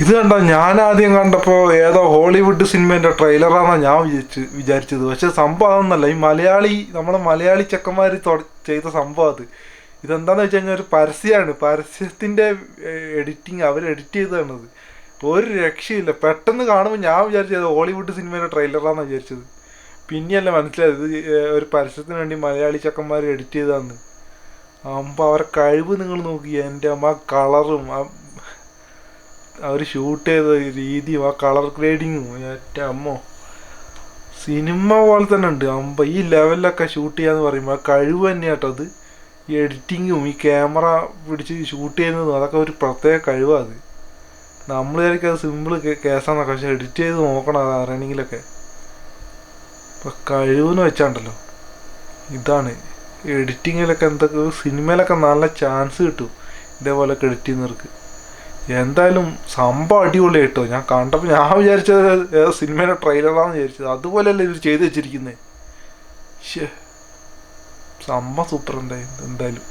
ഇത് കണ്ട ഞാൻ ആദ്യം കണ്ടപ്പോൾ ഏതോ ഹോളിവുഡ് സിനിമേൻ്റെ ട്രെയിലറാണെന്നാണ് ഞാൻ വിചാരിച്ചത്. പക്ഷെ സംഭവം അതൊന്നല്ല. ഈ നമ്മളെ മലയാളി ചെക്കന്മാർ ചെയ്ത സംഭവം അത്. ഇതെന്താന്ന് വെച്ച് കഴിഞ്ഞാൽ ഒരു പരസ്യമാണ്. പരസ്യത്തിൻ്റെ എഡിറ്റിങ് അവർ എഡിറ്റ് ചെയ്തതാണത്. ഒരു രക്ഷയില്ല. പെട്ടെന്ന് കാണുമ്പോൾ ഞാൻ വിചാരിച്ചത് ഹോളിവുഡ് സിനിമേൻ്റെ ട്രെയിലറാണെന്നാണ് വിചാരിച്ചത്. പിന്നെയല്ല മനസ്സിലായത് ഇത് ഒരു പരസ്യത്തിന് വേണ്ടി മലയാളി ചെക്കന്മാർ എഡിറ്റ് ചെയ്തതാന്ന്. അപ്പോൾ അവരെ കഴിവ് നിങ്ങൾ നോക്കി. എൻ്റെ അമ്മ കളറും അവർ ഷൂട്ട് ചെയ്ത രീതിയും ആ കളർ ഗ്രേഡിങ്ങും എൻ്റെ അമ്മോ സിനിമ പോലെ തന്നെ ഉണ്ട്. ഈ ലെവലിലൊക്കെ ഷൂട്ട് ചെയ്യാന്ന് പറയുമ്പോൾ ആ കഴിവ് തന്നെയാട്ടോ അത്. ഈ എഡിറ്റിങ്ങും ഈ ക്യാമറ പിടിച്ച് ഷൂട്ട് ചെയ്യുന്നതും അതൊക്കെ ഒരു പ്രത്യേക കഴിവാണ് അത്. നമ്മൾ വിചാരിക്കും അത് സിമ്പിൾ കേസാന്നൊക്കെ, പക്ഷെ എഡിറ്റ് ചെയ്ത് നോക്കണം അത് അറിയണമെങ്കിലൊക്കെ. ഇപ്പം കഴിവെന്ന് വെച്ചാണ്ടല്ലോ ഇതാണ്. എഡിറ്റിങ്ങിലൊക്കെ എന്തൊക്കെ സിനിമയിലൊക്കെ നല്ല ചാൻസ് കിട്ടും ഇതേപോലെയൊക്കെ എഡിറ്റ് ചെയ്യുന്നവർക്ക്. എന്തായാലും സംഭവം അടിപൊളിയായിട്ടോ. ഞാൻ കണ്ടപ്പോൾ ഞാൻ വിചാരിച്ചത് ഏതോ സിനിമയുടെ ട്രെയിലറാണെന്ന് വിചാരിച്ചത്. അതുപോലെയല്ല ഇവർ ചെയ്ത് വെച്ചിരിക്കുന്നത്. സംഭവം സൂപ്പർ എന്തായാലും.